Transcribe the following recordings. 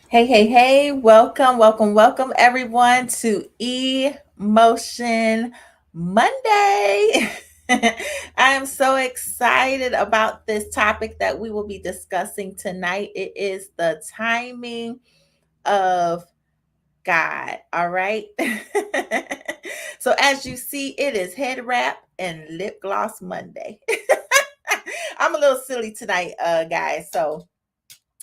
Hey, hey, hey, welcome, welcome, welcome everyone to Emotion Monday. I am so excited about this topic that we will be discussing tonight. It is the timing of God. All right. So, as you see, it is head wrap and lip gloss Monday. I'm a little silly tonight, guys. So,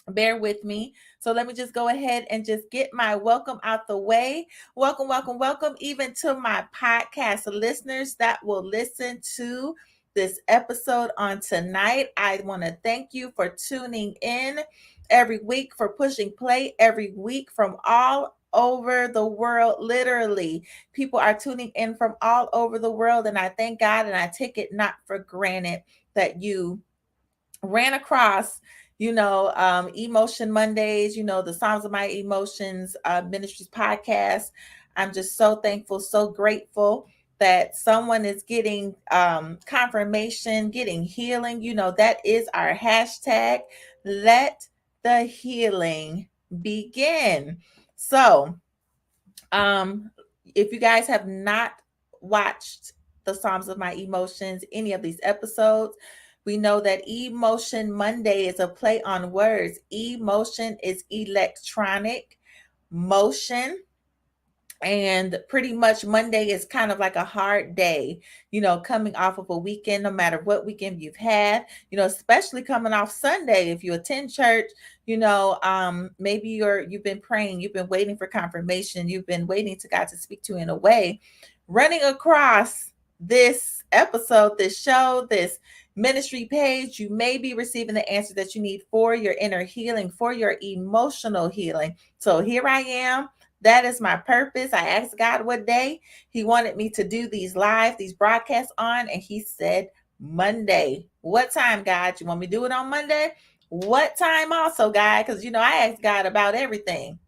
bear with me. So let me just go ahead and just get my welcome out the way. Welcome, welcome, welcome, even to my podcast listeners that will listen to this episode on tonight. I want to thank you for tuning in every week, for pushing play every week from all over the world. Literally, people are tuning in from all over the world, and I thank God and I take it not for granted that you ran across Emotion Mondays, the Psalms of My Emotions Ministries podcast. I'm just so thankful, so grateful that someone is getting confirmation, getting healing. That is our hashtag. Let the healing begin. So um if you guys have not watched the Psalms of My Emotions, any of these episodes, we know that Emotion Monday is a play on words. Emotion is electronic motion, and pretty much Monday is kind of like a hard day, coming off of a weekend, no matter what weekend you've had, especially coming off Sunday. If you attend church, maybe you've been praying, you've been waiting for confirmation, you've been waiting to God to speak to you in a way. Running across this episode, this show, this ministry page, you may be receiving the answer that you need for your inner healing, for your emotional healing. So here I am. That is my purpose. I asked God what day He wanted me to do these broadcasts on, and He said Monday. What time, God? You want me to do it on Monday? What time also, God? Because I asked God about everything,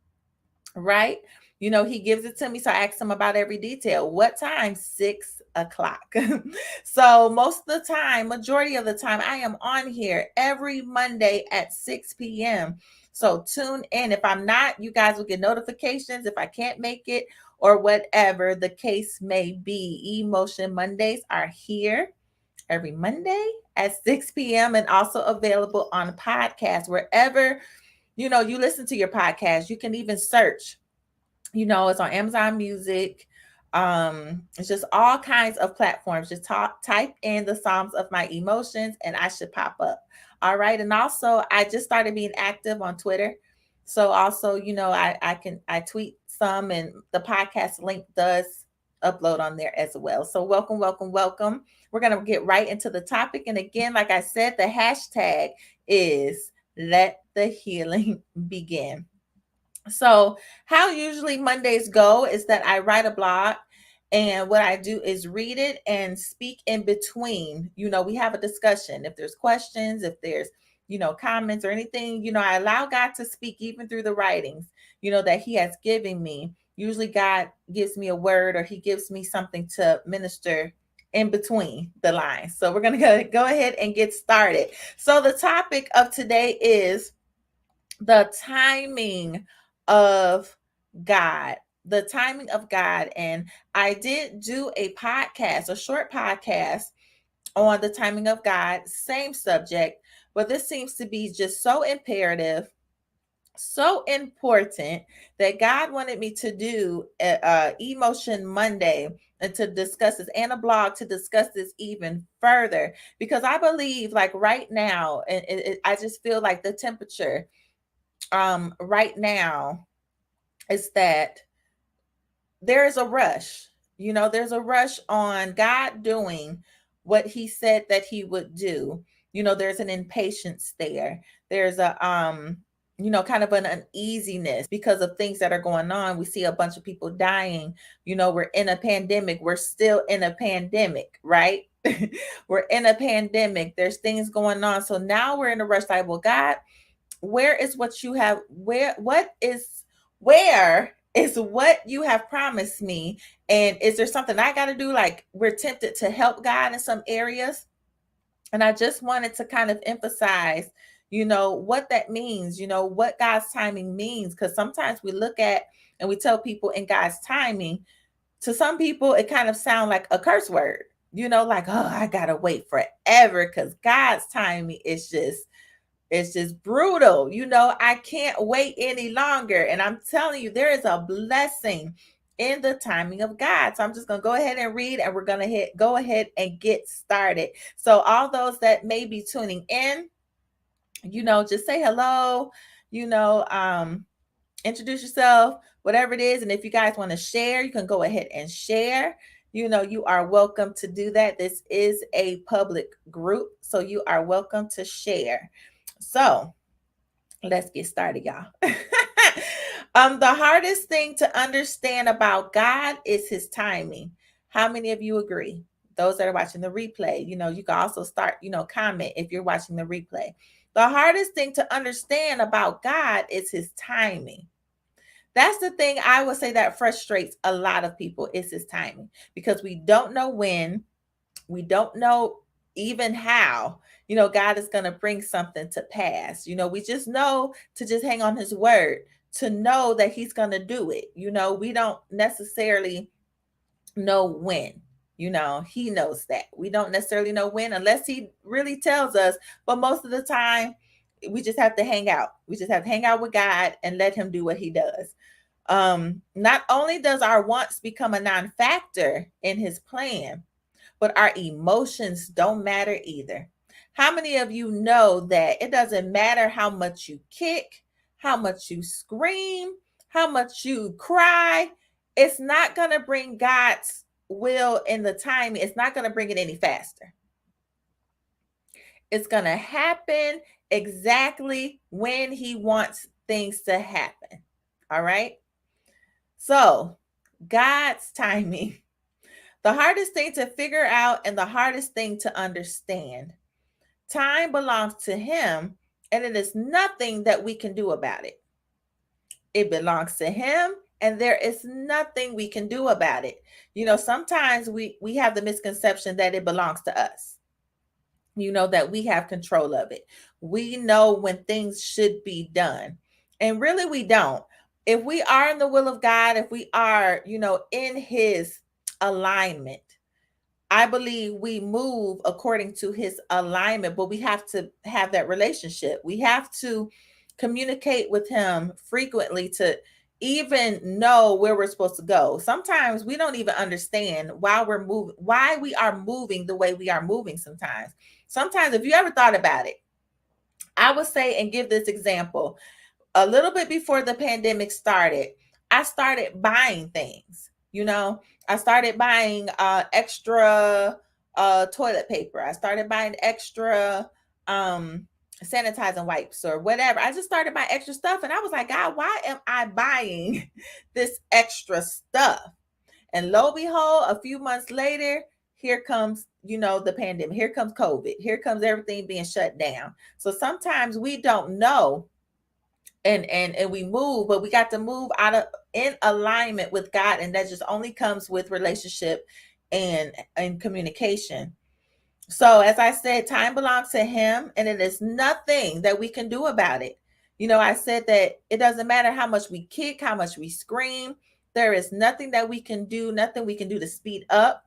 right? He gives it to me. So I asked him about every detail. What time? 6 o'clock. So most of the time, majority of the time, I am on here every Monday at 6 p.m. So tune in. If I'm not, you guys will get notifications if I can't make it or whatever the case may be. Emotion Mondays are here every Monday at 6 p.m. and also available on podcast wherever you listen to your podcast. You can even search, it's on Amazon Music. It's just all kinds of platforms. Just type in the Psalms of My Emotions and I should pop up. All right. And also I just started being active on Twitter. So also, I tweet some, and the podcast link does upload on there as well. So welcome, welcome, welcome. We're gonna get right into the topic. And again, like I said, the hashtag is let the healing begin. So, how usually Mondays go is that I write a blog, and what I do is read it and speak in between. We have a discussion. If there's questions, if there's, comments or anything, I allow God to speak even through the writings, that He has given me. Usually, God gives me a word or He gives me something to minister in between the lines. So, we're going to go ahead and get started. So, the topic of today is the timing of God. The timing of God. And I did do a podcast, a short podcast on the timing of God, same subject, but this seems to be just so imperative, so important that God wanted me to do Emotion Monday and to discuss this, and a blog to discuss this even further, because I believe, like right now, and I just feel like the temperature right now is that there is a rush. There's a rush on God doing what He said that He would do. There's an impatience there. There's a kind of an uneasiness because of things that are going on. We see a bunch of people dying. We're in a pandemic. We're still in a pandemic, right? We're in a pandemic. There's things going on. So now we're in a rush, like, well, God, where is what you have, where is what you have promised me, and is there something I got to do? Like, we're tempted to help God in some areas, and I just wanted to kind of emphasize, what that means, what God's timing means. Because sometimes we look at and we tell people in God's timing, to some people, it kind of sounds like a curse word, like, oh, I gotta wait forever because God's timing is just it's just brutal. I can't wait any longer. And I'm telling you, there is a blessing in the timing of God. So I'm just going to go ahead and read, and we're going to go ahead and get started. So all those that may be tuning in, just say hello, introduce yourself, whatever it is. And if you guys want to share, you can go ahead and share. You are welcome to do that. This is a public group, so you are welcome to share. So let's get started, y'all. The hardest thing to understand about God is his timing. How many of you agree? Those that are watching the replay, you can also start, comment if you're watching the replay. The hardest thing to understand about God is his timing. That's the thing I would say that frustrates a lot of people, is his timing, because we don't know when, we don't know even how, God is going to bring something to pass. We just know to just hang on his word, to know that he's going to do it. We don't necessarily know when. He knows that. We don't necessarily know when unless he really tells us. But most of the time, we just have to hang out. We just have to hang out with God and let him do what he does. Not only does our wants become a non-factor in his plan, but our emotions don't matter either. How many of you know that it doesn't matter how much you kick, how much you scream, how much you cry? It's not going to bring God's will in the timing. It's not going to bring it any faster. It's going to happen exactly when he wants things to happen. All right. So, God's timing. The hardest thing to figure out and the hardest thing to understand. Time belongs to him, and it is nothing that we can do about it. It belongs to him, and there is nothing we can do about it. Sometimes we have the misconception that it belongs to us. That we have control of it. We know when things should be done. And really we don't. If we are in the will of God, if we are, in his alignment, I believe we move according to his alignment, but we have to have that relationship. We have to communicate with him frequently to even know where we're supposed to go. Sometimes we don't even understand why we are moving the way we are moving Sometimes, if you ever thought about it, I would say, and give this example, a little bit before the pandemic started, I started buying things. I started buying extra toilet paper. I started buying extra sanitizing wipes or whatever. I just started buying extra stuff. And I was like, God, why am I buying this extra stuff? And lo and behold, a few months later, here comes, the pandemic. Here comes COVID. Here comes everything being shut down. So sometimes we don't know, and we move, but we got to move in alignment with God, and that just only comes with relationship and communication. So as I said, time belongs to him, and it is nothing that we can do about it. I said that it doesn't matter how much we kick, how much we scream. There is nothing that we can do, nothing we can do to speed up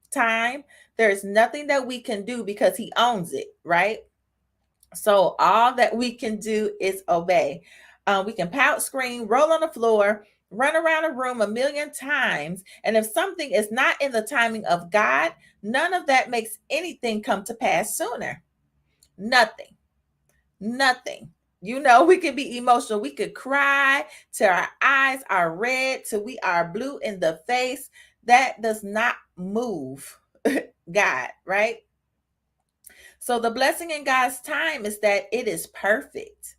time. There is nothing that we can do because he owns it, right? So all that we can do is obey. We can pout, scream, roll on the floor, run around a room a million times. And if something is not in the timing of God, none of that makes anything come to pass sooner. Nothing. We can be emotional. We could cry till our eyes are red, till we are blue in the face. That does not move God, right? So the blessing in God's time is that it is perfect.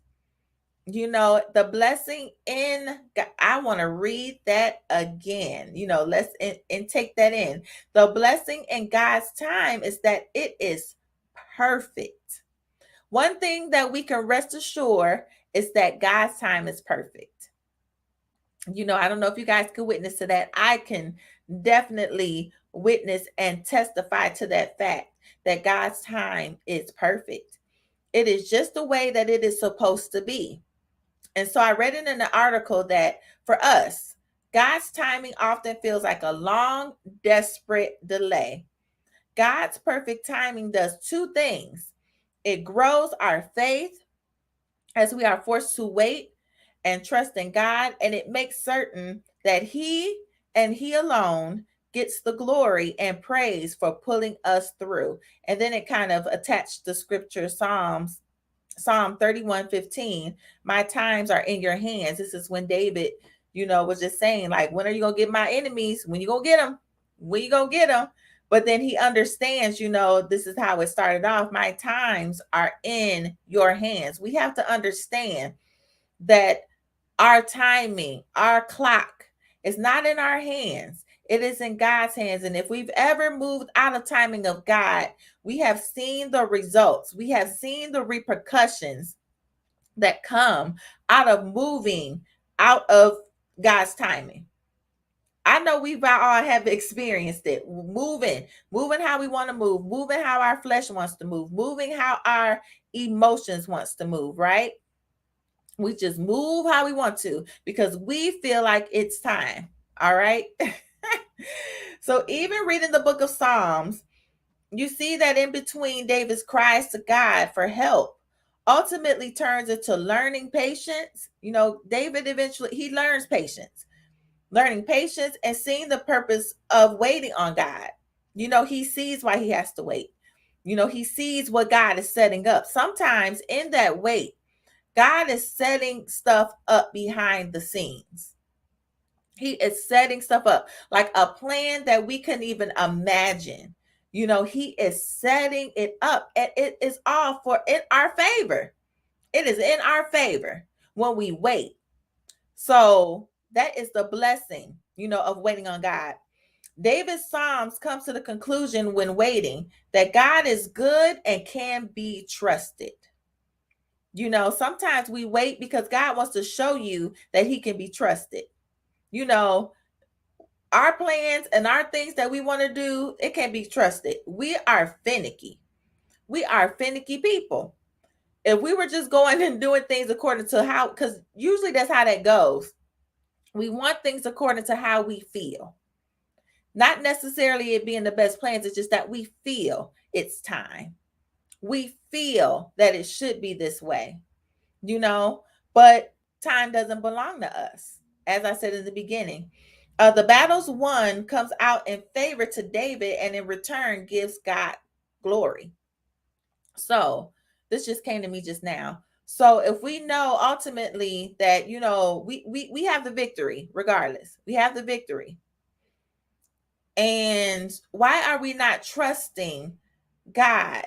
The blessing in God, I want to read that again. Let's and take that in. The blessing in God's time is that it is perfect. One thing that we can rest assured is that God's time is perfect. I don't know if you guys can witness to that. I can definitely witness and testify to that fact that God's time is perfect. It is just the way that it is supposed to be. And so I read it in the article that for us, God's timing often feels like a long, desperate delay. God's perfect timing does two things: it grows our faith as we are forced to wait and trust in God, and it makes certain that He and He alone gets the glory and praise for pulling us through. And then it kind of attached the scripture Psalm 31:15. My times are in your hands. This is when David, was just saying, like, when are you gonna get my enemies? When you gonna get them? When you gonna get them? But then he understands, this is how it started off. My times are in your hands. We have to understand that our timing, our clock is not in our hands. It is in God's hands. And if we've ever moved out of timing of God, we have seen the results. We have seen the repercussions that come out of moving out of God's timing. I know we all have experienced it. Moving how we want to move, moving how our flesh wants to move, moving how our emotions wants to move, right? We just move how we want to because we feel like it's time. All right. So even reading the book of Psalms, you see that in between David's cries to God for help ultimately turns into learning patience. David eventually he learns patience, learning patience and seeing the purpose of waiting on God. He sees why he has to wait. He sees what God is setting up. Sometimes in that wait, God is setting stuff up behind the scenes. He is setting stuff up like a plan that we couldn't even imagine. He is setting it up and it is all for in our favor. It is in our favor when we wait. So that is the blessing, of waiting on God. David's Psalms comes to the conclusion when waiting that God is good and can be trusted. Sometimes we wait because God wants to show you that he can be trusted. Our plans and our things that we want to do, it can be trusted. We are finicky. We are finicky people. If we were just going and doing things according to how, because usually that's how that goes. We want things according to how we feel. Not necessarily it being the best plans, it's just that we feel it's time. We feel that it should be this way. But time doesn't belong to us. As I said in the beginning, the battles won comes out in favor to David and in return gives God glory. So this just came to me just now. So if we know ultimately that, we have the victory regardless, we have the victory. And why are we not trusting God,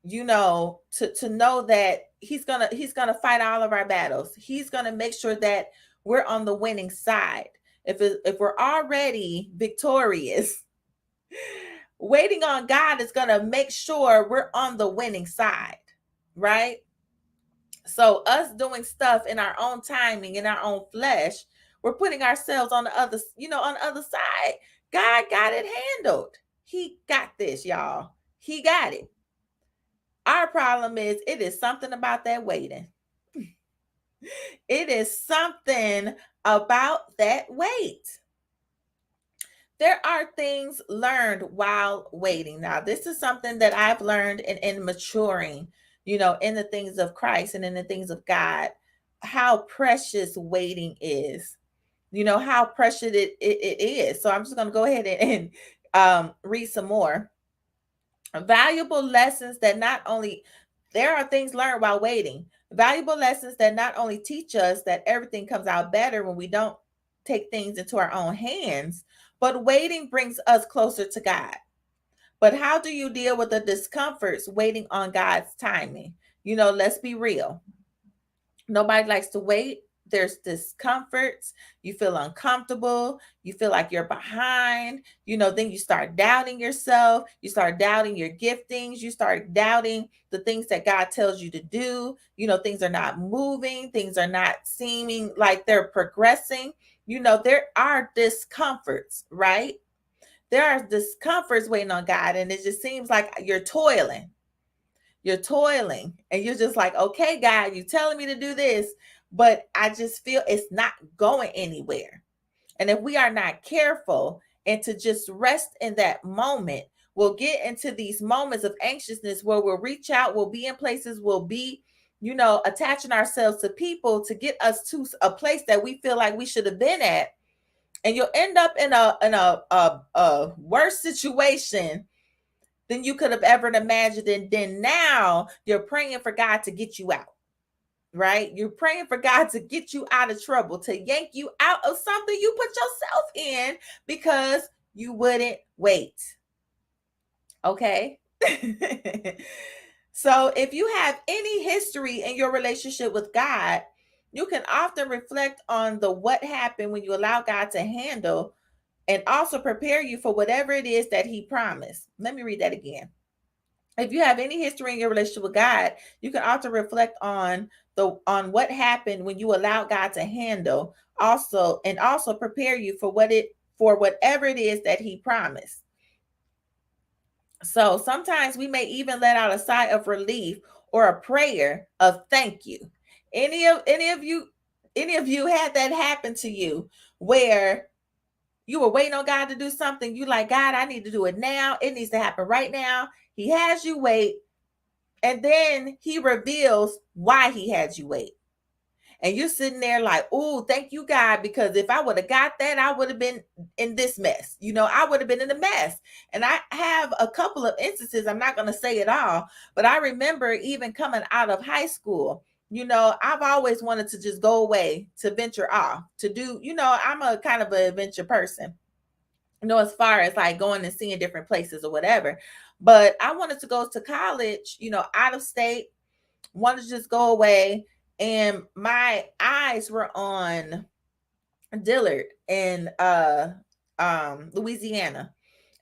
to know that he's gonna fight all of our battles. He's gonna make sure that we're on the winning side. If we're already victorious, waiting on God is gonna make sure we're on the winning side, right? So us doing stuff in our own timing, in our own flesh, we're putting ourselves on the other, on the other side. God got it handled. He got this, y'all. He got it. Our problem is it is something about that waiting. It is something about that wait. There are things learned while waiting. Now, this is something that I've learned in maturing, in the things of Christ and in the things of God, how precious waiting is, how precious it is. So I'm just going to go ahead and read some more. Valuable lessons that not only there are things learned while waiting. Valuable lessons that not only teach us that everything comes out better when we don't take things into our own hands, but waiting brings us closer to God. But how do you deal with the discomforts waiting on God's timing? Let's be real. Nobody likes to wait. There's discomforts. You feel uncomfortable. You feel like you're behind. Then you start doubting yourself. You start doubting your giftings. You start doubting the things that God tells you to do. Things are not moving. Things are not seeming like they're progressing. There are discomforts, right? There are discomforts waiting on God, and it just seems like you're toiling. you're toiling and you're just like, okay, God, you're telling me to do this, but I just feel it's not going anywhere. And if we are not careful and to just rest in that moment, we'll get into these moments of anxiousness where we'll reach out, we'll be in places, we'll be, attaching ourselves to people to get us to a place that we feel like we should have been at. And you'll end up in a worse situation than you could have ever imagined. And then now you're praying for God to get you out, right? You're praying for God to get you out of trouble, to yank you out of something you put yourself in because you wouldn't wait. Okay. So if you have any history in your relationship with God, you can often reflect on the what happened when you allow God to handle and also prepare you for whatever it is that he promised. Let me read that again. If you have any history in your relationship with God, you can also reflect on what happened when you allowed God to handle also prepare you for whatever it is that he promised. So sometimes we may even let out a sigh of relief or a prayer of thank you. Any of you had that happen to you where you were waiting on God to do something? You like, God, I need to do it now. It needs to happen right now. He has you wait, and then he reveals why he had you wait. And you're sitting there like, oh, thank you, God, because if I would have got that, I would have been in this mess. I would have been in a mess. And I have a couple of instances. I'm not going to say it all, but I remember even coming out of high school. I've always wanted to just go away, to venture off, to do, I'm a kind of an adventure person, as far as like going and seeing different places or whatever. But I wanted to go to college, out of state, wanted to just go away. And my eyes were on Dillard in Louisiana.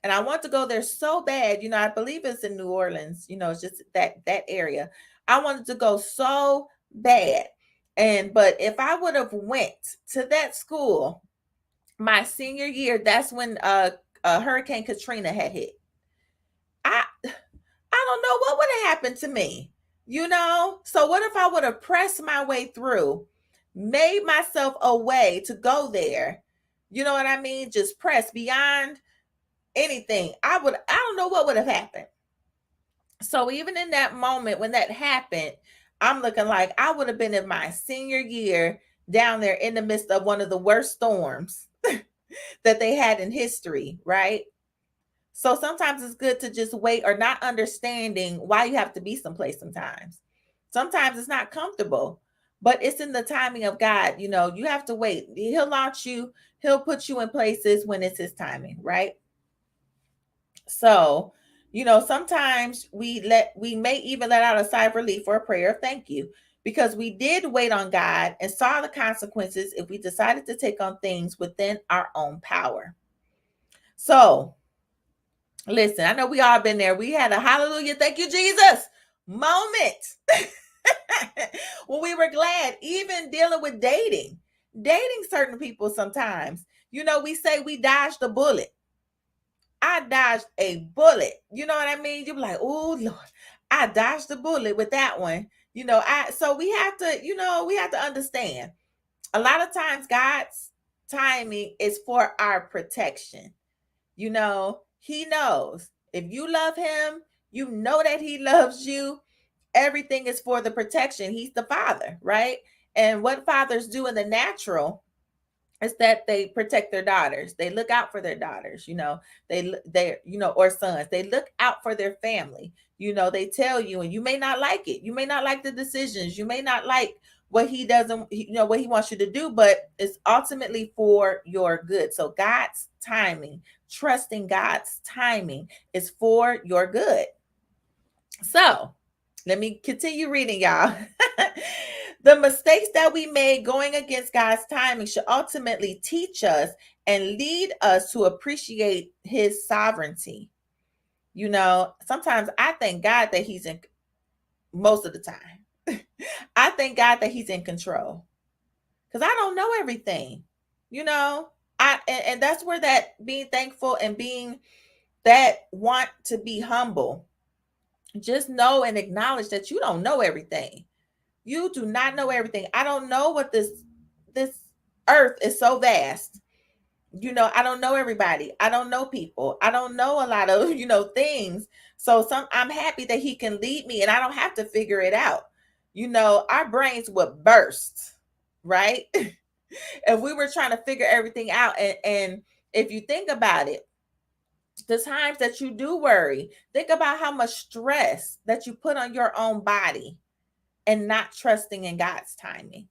And I want to go there so bad. I believe it's in New Orleans, it's just that area. I wanted to go so bad. But if I would have went to that school my senior year, that's when Hurricane Katrina had hit. I I don't know what would have happened to me, So what if I would have pressed my way through, made myself a way to go there? You know what I mean? Just press beyond anything. I don't know what would have happened. So even in that moment when that happened, I'm looking like I would have been in my senior year down there in the midst of one of the worst storms that they had in history, right? So sometimes it's good to just wait, or not understanding why you have to be someplace sometimes. Sometimes it's not comfortable, but it's in the timing of God. You have to wait. He'll launch you, he'll put you in places when it's his timing, right? So, sometimes we may even let out a sigh of relief or a prayer of thank you because we did wait on God and saw the consequences if we decided to take on things within our own power. So, listen, I know we all been there. We had a hallelujah, thank you, Jesus moment when we were glad, even dealing with dating certain people sometimes. We say we dodged a bullet. I dodged a bullet. You know what I mean? You're like, oh Lord, I dodged a bullet with that one. So we have to understand. A lot of times God's timing is for our protection. He knows if you love him, you know that he loves you. Everything is for the protection. He's the father, right? And what fathers do in the natural is that they protect their daughters. They look out for their daughters, or sons. They look out for their family. They tell you, and you may not like it. You may not like the decisions. You may not like what he doesn't, what he wants you to do, but it's ultimately for your good. So God's timing, trusting God's timing is for your good. So let me continue reading, y'all. The mistakes that we made going against God's timing should ultimately teach us and lead us to appreciate his sovereignty. Sometimes I thank God that he's in, most of the time. I thank God that he's in control because I don't know everything. And that's where that being thankful and being that want to be humble Just know and acknowledge that you don't know everything. You do not know everything. I don't know what this earth is so vast. I don't know everybody. I don't know people. I don't know a lot of, things. So I'm happy that he can lead me and I don't have to figure it out. Our brains would burst, right? If we were trying to figure everything out. And if you think about it, the times that you do worry, think about how much stress that you put on your own body and not trusting in God's timing.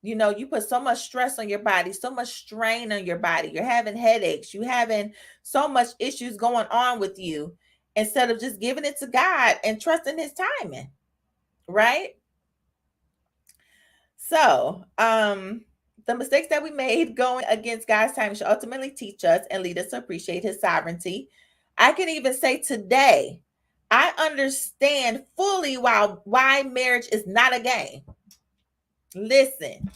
You put so much stress on your body, so much strain on your body. You're having headaches, you having so much issues going on with you instead of just giving it to God and trusting his timing, right? So, the mistakes that we made going against God's timing should ultimately teach us and lead us to appreciate his sovereignty. I can even say today, I understand fully why marriage is not a game. Listen,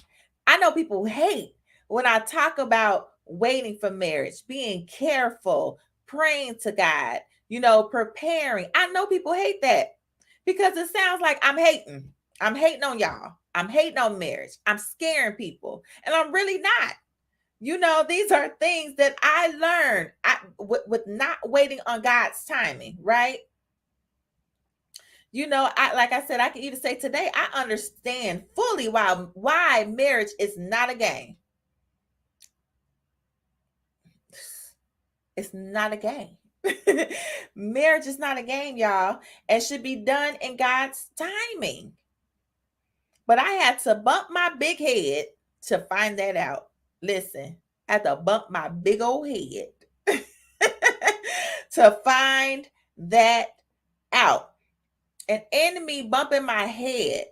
I know people hate when I talk about waiting for marriage, being careful, praying to God, preparing. I know people hate that because it sounds like I'm hating. I'm hating on y'all. I'm hating on marriage. I'm scaring people. And I'm really not. These are things that I learned with not waiting on God's timing, right? I like I said, I can even say today, I understand fully why marriage is not a game. It's not a game. Marriage is not a game, y'all, and should be done in God's timing. But I had to bump my big head to find that out. Listen, I had to bump my big old head to find that out. An enemy bumping my head.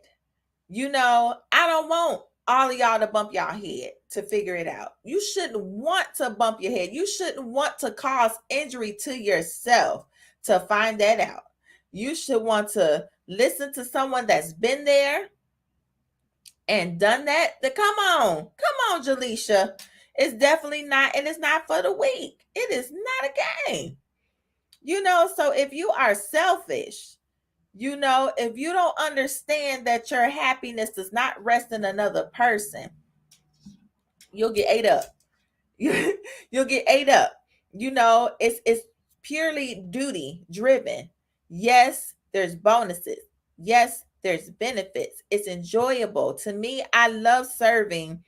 I don't want all of y'all to bump y'all head to figure it out. You shouldn't want to bump your head. You shouldn't want to cause injury to yourself to find that out. You should want to listen to someone that's been there and done that. Come on, Jaleisha. It's definitely not, and it's not for the weak. It is not a game. So if you are selfish, if you don't understand that your happiness does not rest in another person, you'll get ate up. You'll get ate up. It's purely duty driven. Yes, there's bonuses. Yes, there's benefits. It's enjoyable. To me, I love serving,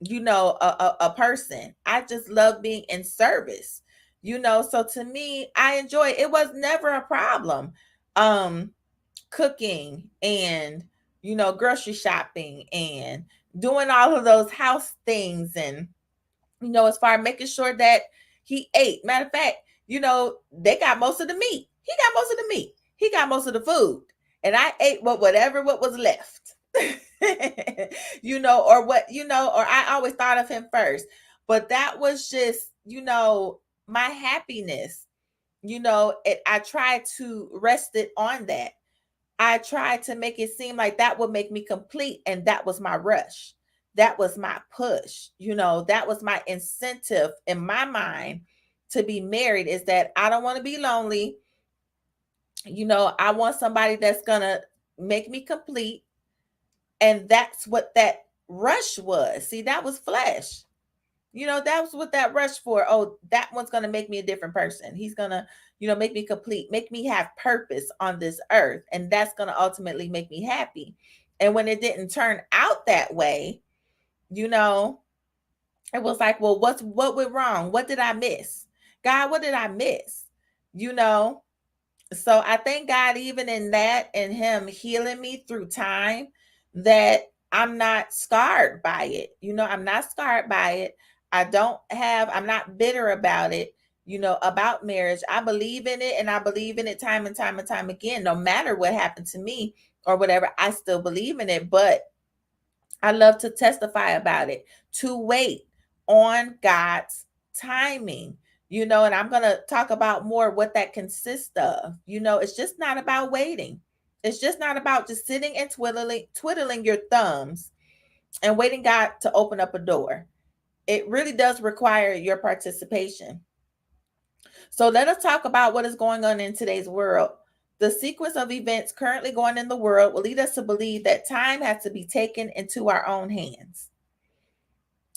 a person. I just love being in service. So to me, I enjoy it. It was never a problem. Cooking and grocery shopping and doing all of those house things, and as far as making sure that he ate. Matter of fact, they got most of the meat. He got most of the meat. He got most of the food. And I ate what was left. Or I always thought of him first. But that was just, my happiness. I tried to rest it on that. I tried to make it seem like that would make me complete. And that was my rush. That was my push. That was my incentive in my mind to be married, is that I don't want to be lonely. I want somebody that's going to make me complete. And that's what that rush was. See, that was flesh. That was what that rush for. Oh, that one's going to make me a different person. He's going to, make me complete, make me have purpose on this earth. And that's going to ultimately make me happy. And when it didn't turn out that way, it was like, well, what went wrong? What did I miss? God, what did I miss? So I thank God even in that, and him healing me through time, that I'm not scarred by it. I'm not scarred by it. I'm not bitter about it, about marriage. I believe in it, and I believe in it time and time and time again. No matter what happened to me or whatever, I still believe in it. But I love to testify about it, to wait on God's timing, and I'm going to talk about more what that consists of. It's just not about waiting. It's just not about just sitting and twiddling your thumbs and waiting God to open up a door. It really does require your participation. So let us talk about what is going on in today's world. The sequence of events currently going in the world will lead us to believe that time has to be taken into our own hands.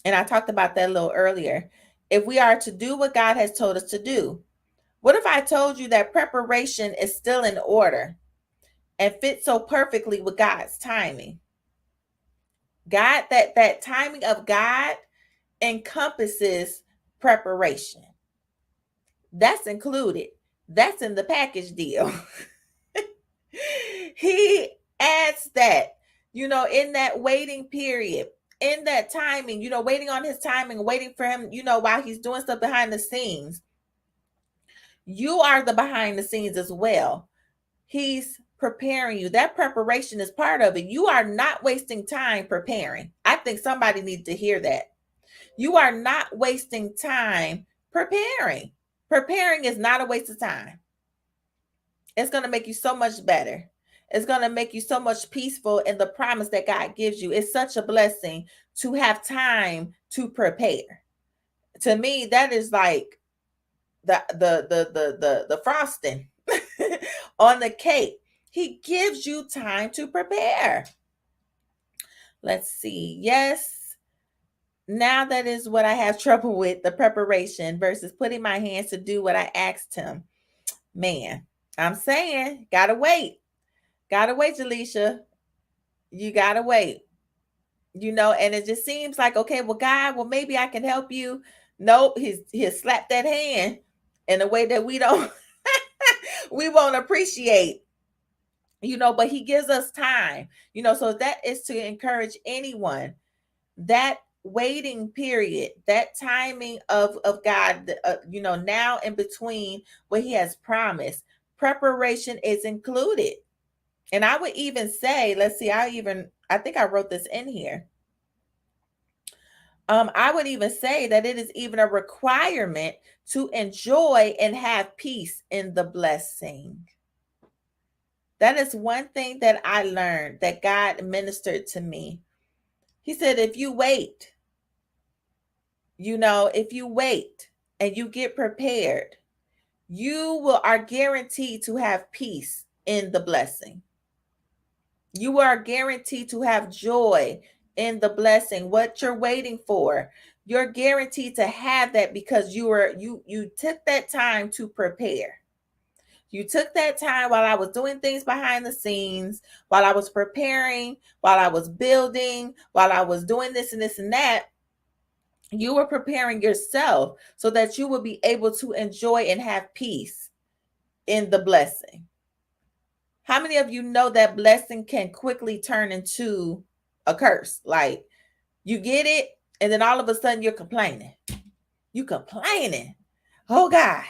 And I talked about that a little earlier. If we are to do what God has told us to do, what if I told you that preparation is still in order and fits so perfectly with God's timing? God, that timing of God encompasses preparation. That's included. That's in the package deal. He adds that, in that waiting period, in that timing, waiting on his timing, waiting for him, while he's doing stuff behind the scenes. You are the behind the scenes as well. He's preparing you. That preparation is part of it. You are not wasting time preparing. I think somebody needs to hear that. You are not wasting time preparing. Preparing is not a waste of time. It's going to make you so much better. It's going to make you so much peaceful in the promise that God gives you. It's such a blessing to have time to prepare. To me, that is like the frosting on the cake. He gives you time to prepare. Let's see. Yes. Now that is what I have trouble with, the preparation versus putting my hands to do what I asked him. Man, I'm saying, gotta wait. Gotta wait, Jaleisha. You gotta wait. And it just seems like, okay, well, God, well, maybe I can help you. Nope, he's slapped that hand in a way that we don't we won't appreciate. But he gives us time. So that is to encourage anyone. That waiting period, that timing of God, now in between what he has promised, preparation is included. And I would even say, let's see, I think I wrote this in here. I would even say that it is even a requirement to enjoy and have peace in the blessing. That is one thing that I learned that God ministered to me. He said, if you wait, if you wait and you get prepared, you are guaranteed to have peace in the blessing. You are guaranteed to have joy in the blessing. What you're waiting for, you're guaranteed to have that because you took that time to prepare. You took that time while I was doing things behind the scenes, while I was preparing, while I was building, while I was doing this and this and that. You were preparing yourself so that you would be able to enjoy and have peace in the blessing. How many of you know that blessing can quickly turn into a curse? Like you get it, and then all of a sudden you're complaining. You complaining. Oh God.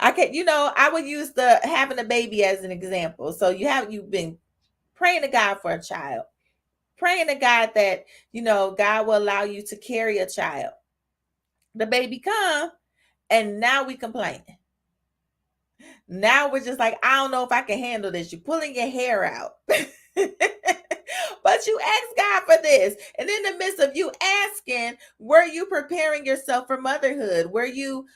I can, I would use the having a baby as an example. So you've been praying to God for a child, praying to God that, God will allow you to carry a child. The baby come, and now we complaining. Now we're just like, I don't know if I can handle this. You're pulling your hair out. But you asked God for this. And in the midst of you asking, were you preparing yourself for motherhood? Were you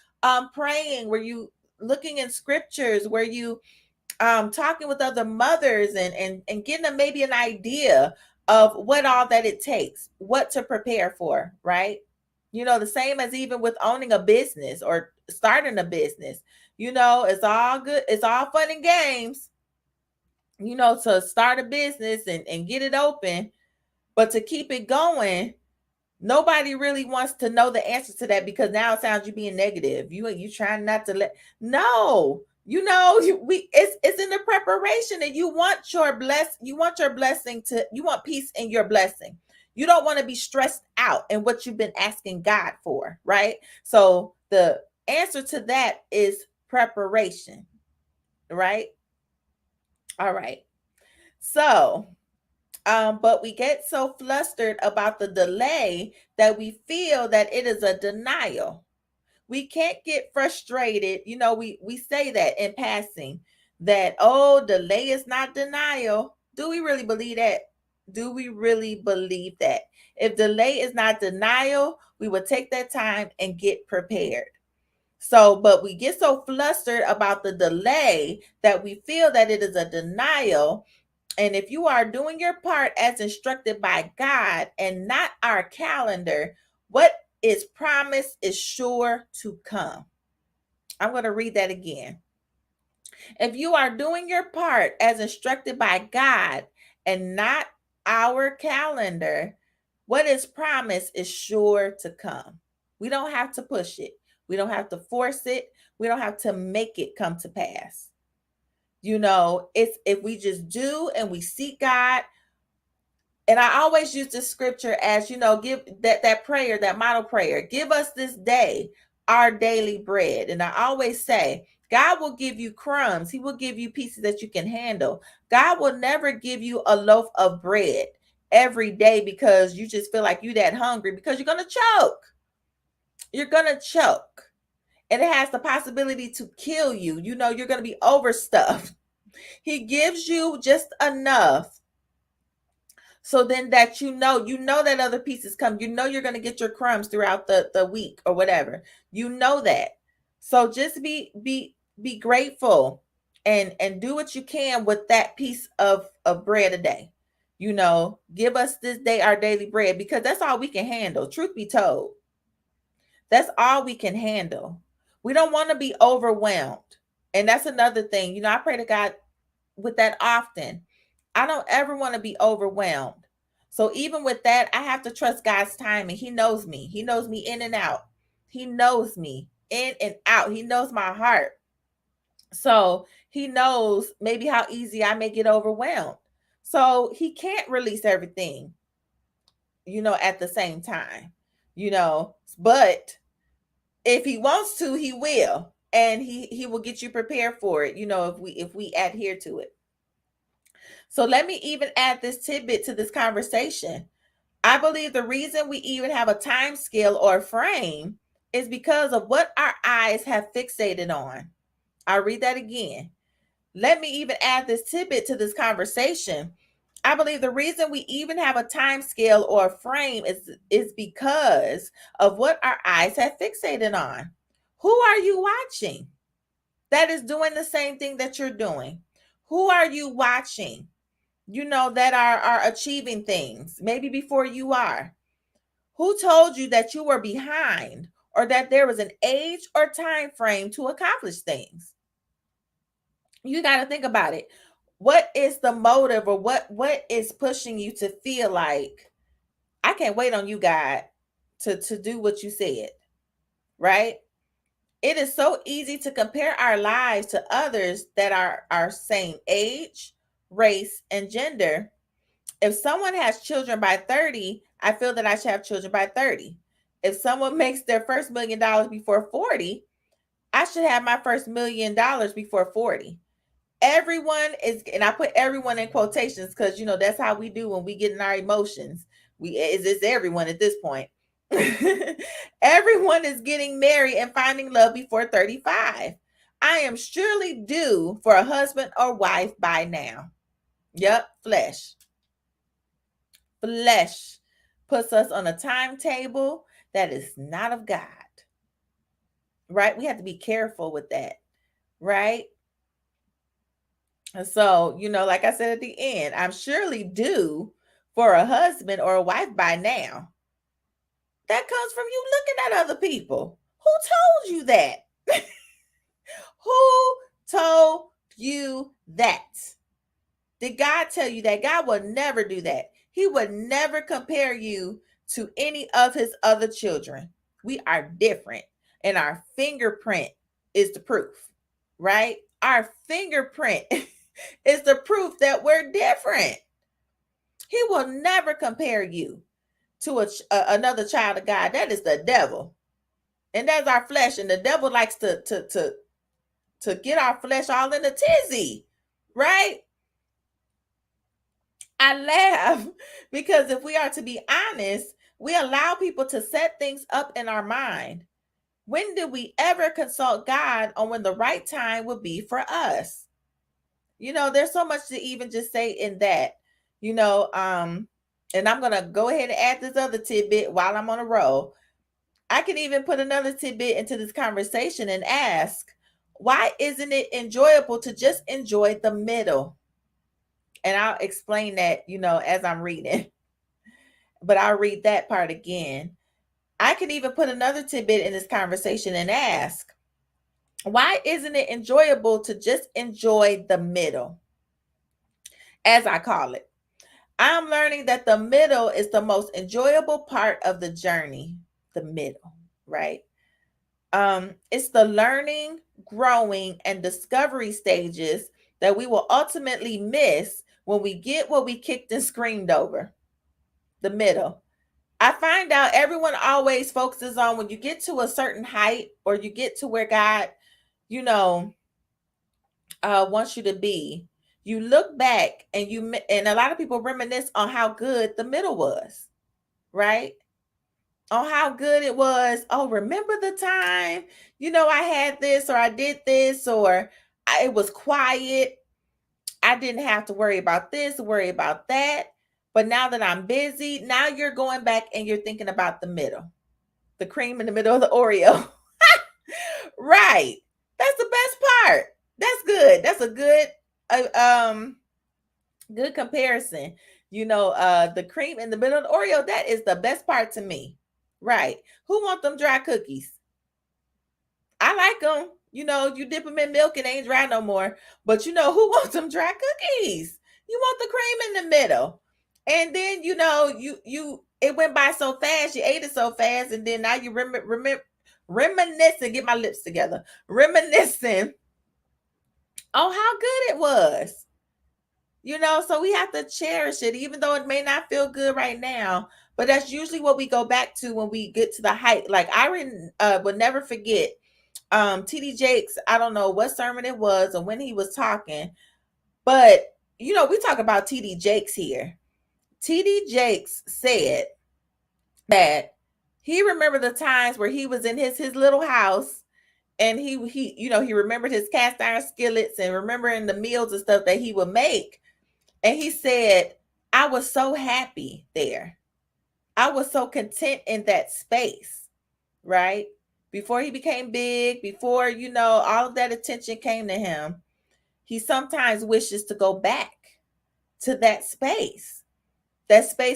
praying? Were you looking in scriptures? Were you talking with other mothers and getting them maybe an idea of what all that it takes, what to prepare for, right? The same as even with owning a business or starting a business. It's all good. It's all fun and games, to start a business and get it open. But to keep it going, nobody really wants to know the answer to that because now it sounds you being negative. You trying not to let no. It's in the preparation, and you want your blessing you want peace in your blessing. You don't want to be stressed out in what you've been asking God for, right? So the answer to that is preparation, right? All right. So, but we get so flustered about the delay that we feel that it is a denial. We can't get frustrated. We say that in passing that, oh, delay is not denial. Do we really believe that? Do we really believe that? If delay is not denial, we would take that time and get prepared. So, but we get so flustered about the delay that we feel that it is a denial. And if you are doing your part as instructed by God and not our calendar, what is promised is sure to come. I'm going to read that again. If you are doing your part as instructed by God and not our calendar, what is promised is sure to come. We don't have to push it. We don't have to force it. We don't have to make it come to pass. It's if we just do and we seek God. And I always use this scripture as, give that prayer, that model prayer. Give us this day our daily bread. And I always say, God will give you crumbs. He will give you pieces that you can handle. God will never give you a loaf of bread every day because you just feel like you that hungry, because you're going to choke. You're going to choke. And it has the possibility to kill you. You're going to be overstuffed. He gives you just enough. So then that that other pieces come, you're going to get your crumbs throughout the week or whatever. That. So just be grateful and do what you can with that piece of bread a day. Give us this day our daily bread, because that's all we can handle. Truth be told, that's all we can handle. We don't want to be overwhelmed. And that's another thing. I pray to God with that often. I don't ever want to be overwhelmed. So even with that, I have to trust God's timing. He knows me. He knows me in and out. He knows me in and out. He knows my heart. So he knows maybe how easy I may get overwhelmed. So he can't release everything, at the same time, but if he wants to, he will. And he will get you prepared for it, if we adhere to it. So let me even add this tidbit to this conversation. I believe the reason we even have a time scale or frame is because of what our eyes have fixated on. I'll read that again. Let me even add this tidbit to this conversation. I believe the reason we even have a time scale or a frame is because of what our eyes have fixated on. Who are you watching that is doing the same thing that you're doing? Who are you watching, that are achieving things maybe before you are? Who told you that you were behind or that there was an age or time frame to accomplish things? You got to think about it. What is the motive, or what is pushing you to feel like, I can't wait on you, God, to do what you said, right? It is so easy to compare our lives to others that are our same age, race, and gender. If someone has children by 30, I feel that I should have children by 30. If someone makes their first $1 million before 40, I should have my first $1 million before 40. Everyone is, and I put everyone in quotations because that's how we do when we get in our emotions. It's everyone at this point. Everyone is getting married and finding love before 35. I am surely due for a husband or wife by now. Yep, flesh puts us on a timetable that is not of God, right? We have to be careful with that, right? And so, like I said at the end, I'm surely due for a husband or a wife by now. That comes from you looking at other people. Who told you that? Who told you that? Did God tell you that? God will never do that. He would never compare you to any of his other children. We are different, and our fingerprint is the proof, right? Our fingerprint is the proof that we're different. He will never compare you to another child of God. That is the devil, and that's our flesh. And the devil likes to get our flesh all in a tizzy, right? I laugh because if we are to be honest, we allow people to set things up in our mind. When did we ever consult God on when the right time would be for us? There's so much to even just say in that, and I'm going to go ahead and add this other tidbit while I'm on a roll. I can even put another tidbit into this conversation and ask, why isn't it enjoyable to just enjoy the middle? And I'll explain that, as I'm reading, but I'll read that part again. I can even put another tidbit in this conversation and ask, why isn't it enjoyable to just enjoy the middle, as I call it? I'm learning that the middle is the most enjoyable part of the journey. The middle, right? It's the learning, growing, and discovery stages that we will ultimately miss when we get what we kicked and screamed over. The middle. I find out everyone always focuses on when you get to a certain height or you get to where God, you know, wants you to be. You look back and a lot of people reminisce on how good the middle was, right? On how good it was. Oh, remember the time, I had this or I did this or it was quiet. I didn't have to worry about this, worry about that. But now that I'm busy, now you're going back and you're thinking about the middle, the cream in the middle of the Oreo. Right. That's the best part. That's good. That's a good comparison. The cream in the middle of the Oreo, that is the best part to me. Right. Who want them dry cookies? I like them. You dip them in milk and they ain't dry no more. But who wants them dry cookies? You want the cream in the middle. And then you it went by so fast, you ate it so fast, and then now you reminiscing, get my lips together, reminiscing on how good it was. So we have to cherish it, even though it may not feel good right now. But that's usually what we go back to when we get to the height. Like I would never forget TD Jakes. I don't know what sermon it was or when he was talking, but we talk about TD Jakes here. TD Jakes said that he remembered the times where he was in his little house, and he remembered his cast iron skillets and remembering the meals and stuff that he would make. And he said, I was so happy there. I was so content in that space, right? Before he became big, before, all of that attention came to him, he sometimes wishes to go back to that space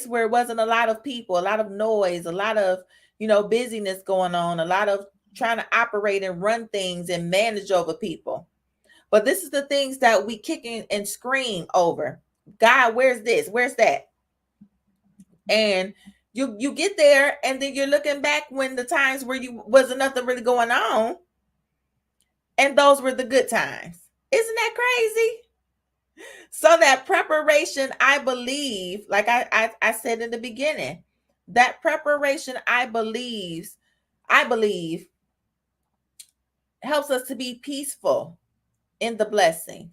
where it wasn't a lot of people, a lot of noise, a lot of, busyness going on, a lot of trying to operate and run things and manage over people. But this is the things that we kick and scream over. God, where's this? Where's that? And you get there, and then you're looking back when the times where you wasn't nothing really going on, and those were the good times. Isn't that crazy? So that preparation, I believe, like I said in the beginning, that preparation, I believe, helps us to be peaceful in the blessing.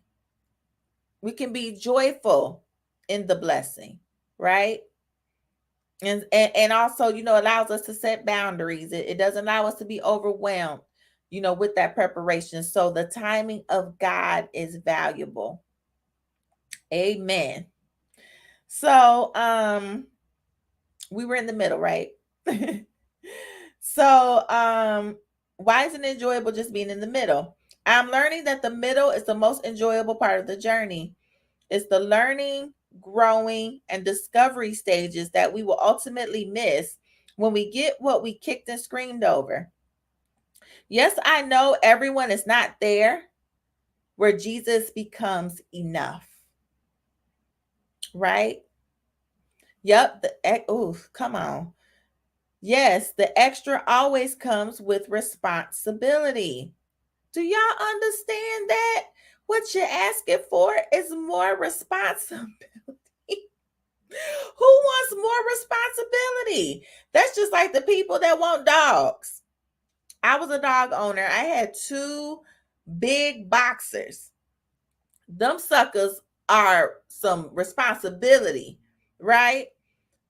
We can be joyful in the blessing, right? And also, allows us to set boundaries. It doesn't allow us to be overwhelmed, with that preparation. So the timing of God is valuable. Amen. So we were in the middle, right? So why isn't it enjoyable just being in the middle? I'm learning that the middle is the most enjoyable part of the journey. It's the learning, growing, and discovery stages that we will ultimately miss when we get what we kicked and screamed over. Yes, I know everyone is not there where Jesus becomes enough. Right? Yep. Come on. Yes, the extra always comes with responsibility. Do y'all understand that? What you're asking for is more responsibility. Who wants more responsibility? That's just like the people that want dogs. I was a dog owner. I had 2 big boxers. Them suckers are some responsibility, right?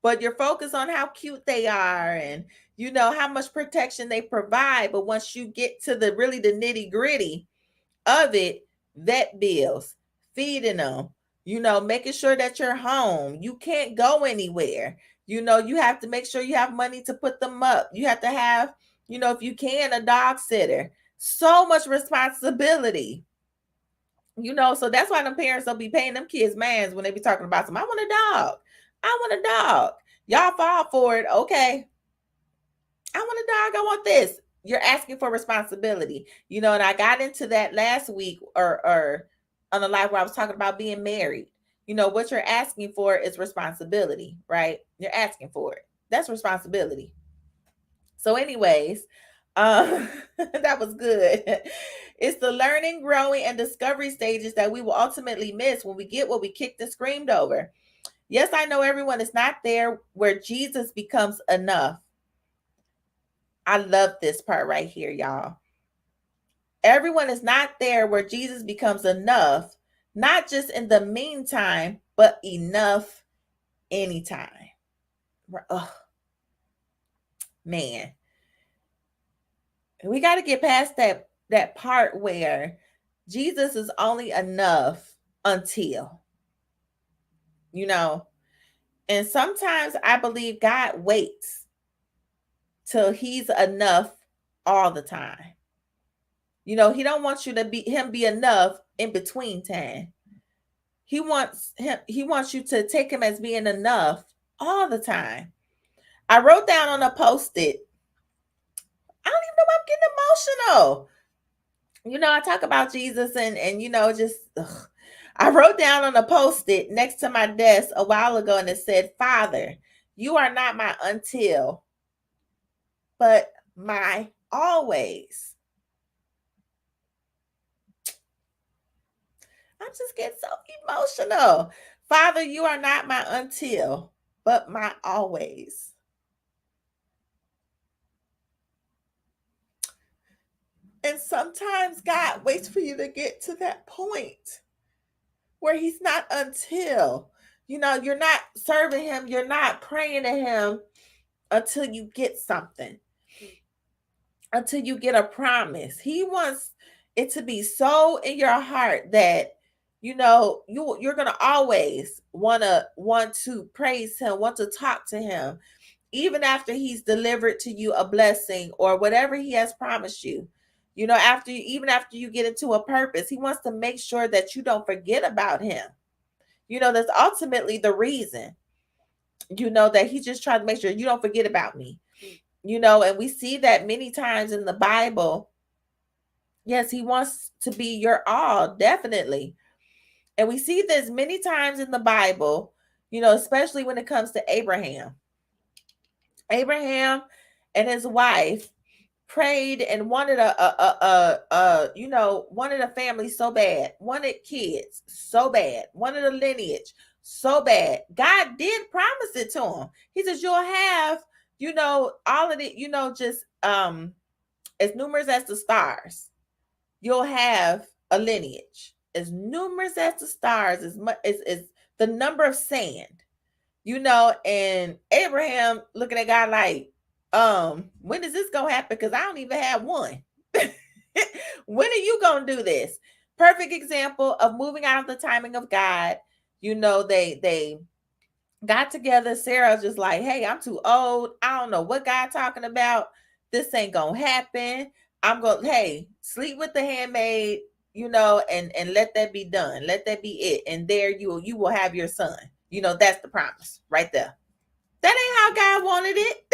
But you're focused on how cute they are and how much protection they provide. But once you get to the nitty gritty of it, vet bills, feeding them, making sure that you're home, you can't go anywhere. You have to make sure you have money to put them up. You have to have, if you can, a dog sitter. So much responsibility. So that's why them parents will be paying them kids mans when they be talking about some, I want a dog. I want a dog. Y'all fall for it. Okay. I want a dog. I want this. You're asking for responsibility. And I got into that last week or on the live where I was talking about being married. What you're asking for is responsibility, right? You're asking for it. That's responsibility. So, anyways, that was good. It's the learning, growing, and discovery stages that we will ultimately miss when we get what we kicked and screamed over. Yes, I know everyone is not there where Jesus becomes enough. I love this part right here, y'all. Everyone is not there where Jesus becomes enough, not just in the meantime, but enough anytime. Ugh. Man, we got to get past that part where Jesus is only enough until, and sometimes I believe God waits till he's enough all the time. He don't want you to be enough in between time. He wants you to take him as being enough all the time. I wrote down on a post-it. I don't even know why I'm getting emotional. I talk about Jesus and just ugh. I wrote down on a post-it next to my desk a while ago, and it said, Father, you are not my until, but my always. I'm just getting so emotional. Father, you are not my until, but my always. And sometimes God waits for you to get to that point where he's not until. You're not serving him, you're not praying to him until you get something, until you get a promise. He wants it to be so in your heart that you're gonna always want to praise him, want to talk to him, even after he's delivered to you a blessing or whatever he has promised you. Even after you get into a purpose, he wants to make sure that you don't forget about him. That's ultimately the reason. That he's just trying to make sure you don't forget about me. And we see that many times in the Bible. Yes, he wants to be your all, definitely. And we see this many times in the Bible, especially when it comes to Abraham. Abraham and his wife prayed and wanted wanted a family so bad, wanted kids so bad, wanted a lineage so bad. God did promise it to him. He says, you'll have, all of it, just as numerous as the stars. You'll have a lineage as numerous as the stars, as much as the number of sand. And Abraham looking at God like, when is this gonna happen? Because I don't even have one. When are you gonna do this? Perfect example of moving out of the timing of God. They got together. Sarah just like, hey, I'm too old. I don't know what God talking about. This ain't gonna happen. I'm gonna, hey, sleep with the handmaid, and let that be done. Let that be it. And there you will have your son. That's the promise right there. That ain't how God wanted it.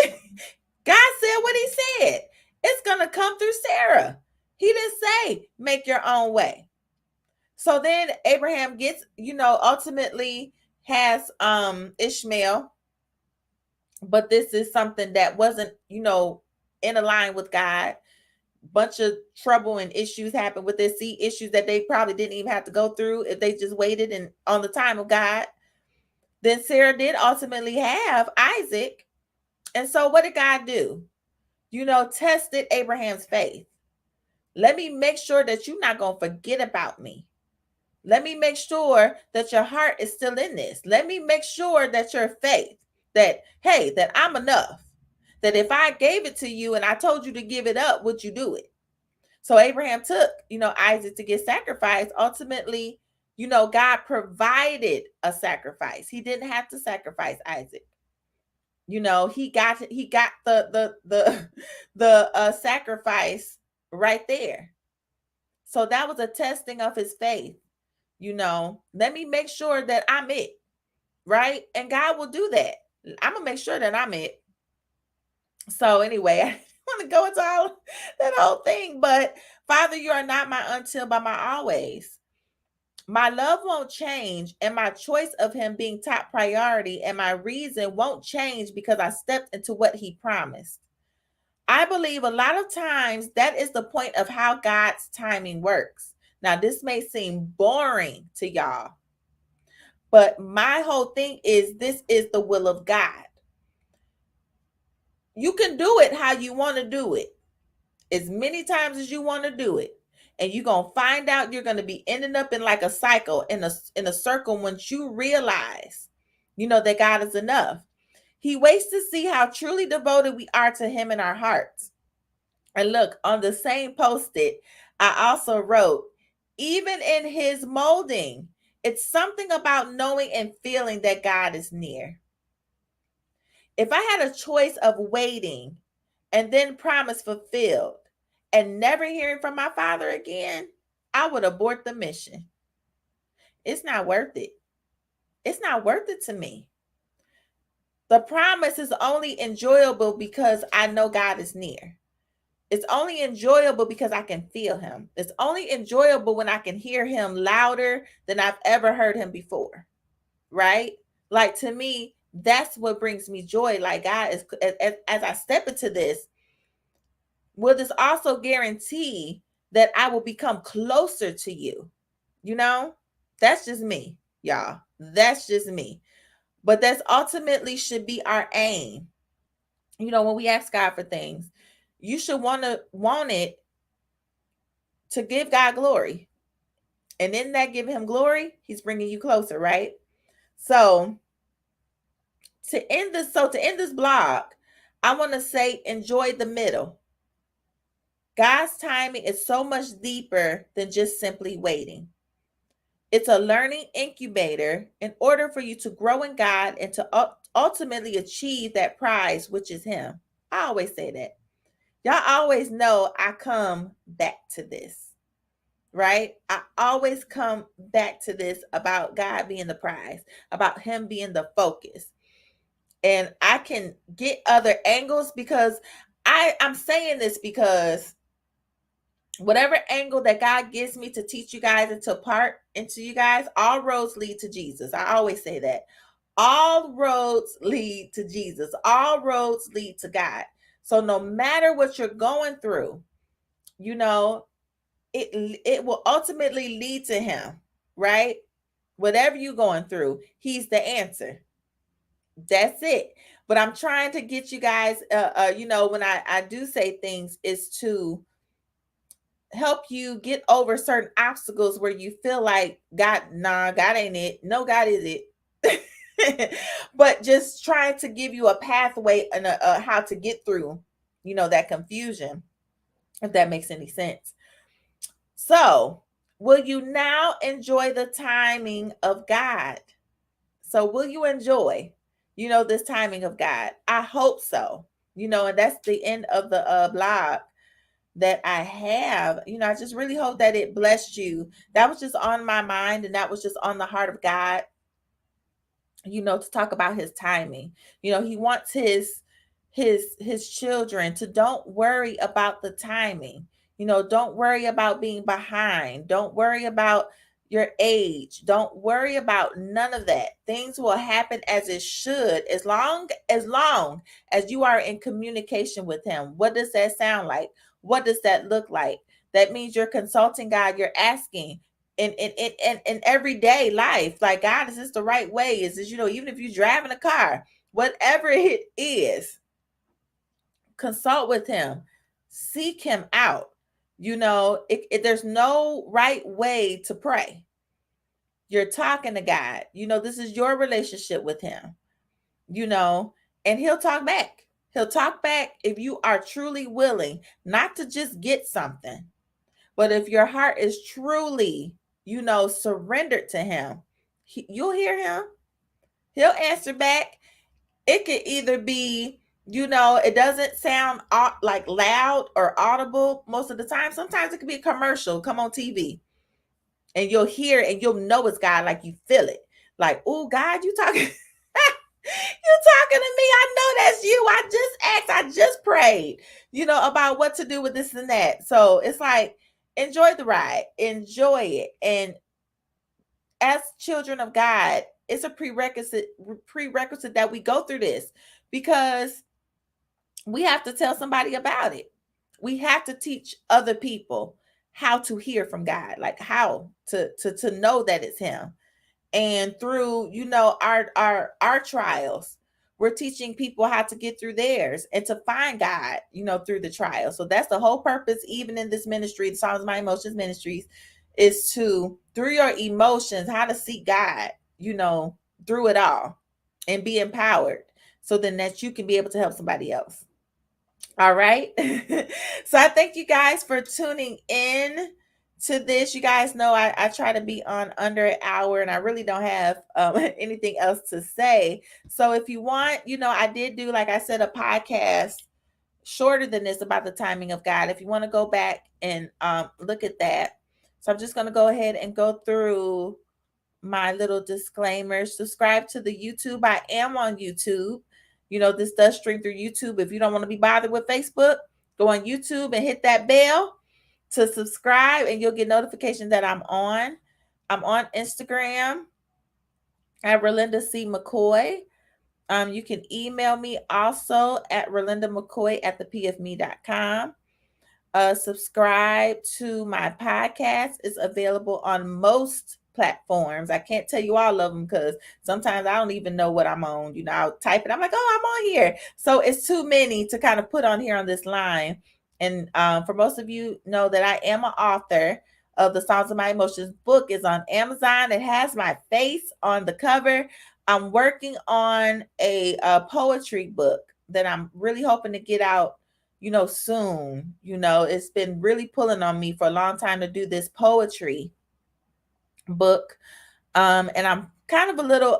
God said what he said. It's going to come through Sarah. He didn't say make your own way. So then Abraham gets, ultimately has Ishmael. But this is something that wasn't, in a line with God. Bunch of trouble and issues happened with this. See, issues that they probably didn't even have to go through if they just waited and on the time of God. Then Sarah did ultimately have Isaac. And so what did God do? Tested Abraham's faith. Let me make sure that you're not going to forget about me. Let me make sure that your heart is still in this. Let me make sure that your faith, that, hey, that I'm enough. That if I gave it to you and I told you to give it up, would you do it? So Abraham took, Isaac to get sacrificed. Ultimately, God provided a sacrifice. He didn't have to sacrifice Isaac. He got the sacrifice right there. So that was a testing of his faith. Let me make sure that I'm it, right? And God will do that. I'm gonna make sure that I'm it. So anyway, I want to go into all that whole thing, but Father, you are not my until, but my always. My love won't change, and my choice of him being top priority and my reason won't change because I stepped into what he promised. I believe a lot of times that is the point of how God's timing works. Now, this may seem boring to y'all, but my whole thing is this is the will of God. You can do it how you want to do it, as many times as you want to do it. And you're going to find out you're going to be ending up in like a cycle, in a circle, once you realize, that God is enough. He waits to see how truly devoted we are to him in our hearts. And look, on the same post-it, I also wrote, even in his molding, it's something about knowing and feeling that God is near. If I had a choice of waiting and then promise fulfilled and never hearing from my father again, I would abort the mission. It's not worth it. It's not worth it to me. The promise is only enjoyable because I know God is near. It's only enjoyable because I can feel him. It's only enjoyable when I can hear him louder than I've ever heard him before. Right? Like, to me, that's what brings me joy. Like, God is, as I step into this, will this also guarantee that I will become closer to you? That's just me, y'all. That's just me. But that's ultimately should be our aim. When we ask God for things, you should want it to give God glory. And in that give him glory, he's bringing you closer, right? So to end this blog, I want to say enjoy the middle. God's timing is so much deeper than just simply waiting. It's a learning incubator in order for you to grow in God and to ultimately achieve that prize, which is him. I always say that. Y'all always know I come back to this, right? I always come back to this about God being the prize, about him being the focus. And I can get other angles because I'm saying this because whatever angle that God gives me to teach you guys and to part into you guys, all roads lead to Jesus. I always say that. All roads lead to Jesus. All roads lead to God. So no matter what you're going through, it will ultimately lead to him, right? Whatever you're going through, he's the answer. That's it. But I'm trying to get you guys, when I do say things, is to help you get over certain obstacles where you feel like God ain't it. No, God is it. But just trying to give you a pathway and how to get through, that confusion, if that makes any sense. So, will you now enjoy the timing of God? So, will you enjoy, this timing of God? I hope so. And that's the end of the blog that I have. I just really hope that it blessed you. That was just on my mind, and that was just on the heart of God, to talk about his timing. He wants his children to don't worry about the timing. Don't worry about being behind. Don't worry about your age. Don't worry about none of that. Things will happen as it should, as long as you are in communication with him. What does that sound like? What does that look like? That means you're consulting God. You're asking in everyday life, like, God, is this the right way? Is this, even if you're driving a car, whatever it is, consult with him, seek him out. There's no right way to pray. You're talking to God. This is your relationship with him. And he'll talk back. He'll talk back if you are truly willing, not to just get something, but if your heart is truly, surrendered to him, you'll hear him. He'll answer back. It could either be, it doesn't sound like loud or audible most of the time. Sometimes it could be a commercial come on TV, and you'll hear and you'll know it's God, like you feel it. Like, oh God, you talking you talking to me. I know that's you. I just asked, I just prayed, about what to do with this and that. So it's like, enjoy the ride, enjoy it. And as children of God, it's a prerequisite that we go through this, because we have to tell somebody about it. We have to teach other people how to hear from God, like how to know that it's him. And through, our trials, we're teaching people how to get through theirs and to find God, through the trial. So that's the whole purpose, even in this ministry, the Songs of My Emotions Ministries, is to, through your emotions, how to seek God, through it all, and be empowered, so then that you can be able to help somebody else. All right. So I thank you guys for tuning in to this. You guys know I try to be on under an hour, and I really don't have anything else to say. So if you want, I did do, like I said, a podcast shorter than this about the timing of God. If you want to go back and look at that. So I'm just going to go ahead and go through my little disclaimer. Subscribe to the YouTube. I am on YouTube. This does stream through YouTube. If you don't want to be bothered with Facebook, go on YouTube and hit that bell to subscribe, and you'll get notification that I'm on. I'm on Instagram at Relinda C. McCoy. You can email me also at Relinda McCoy at thepfme.com. Subscribe to my podcast. It's available on most platforms. I can't tell you all of them, because sometimes I don't even know what I'm on. I'll type it. I'm like, oh, I'm on here. So it's too many to kind of put on here on this line. And for most of you know that I am an author of the Songs of My Emotions book. Is on Amazon. It has my face on the cover. I'm working on a poetry book that I'm really hoping to get out soon. It's been really pulling on me for a long time to do this poetry book. And I'm kind of a little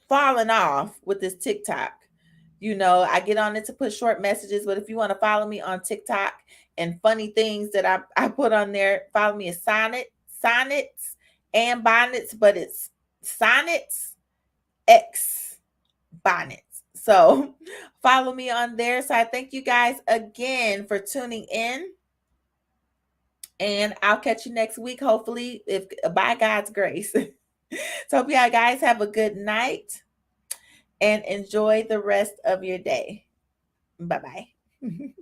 falling off with this TikTok. I get on it to put short messages, but if you want to follow me on TikTok and funny things that I put on there, follow me at Sonnets and Bonnets, but it's Sonnets X Bonnets. So follow me on there. So I thank you guys again for tuning in. And I'll catch you next week, hopefully, if by God's grace. So hope you guys have a good night and enjoy the rest of your day. Bye-bye.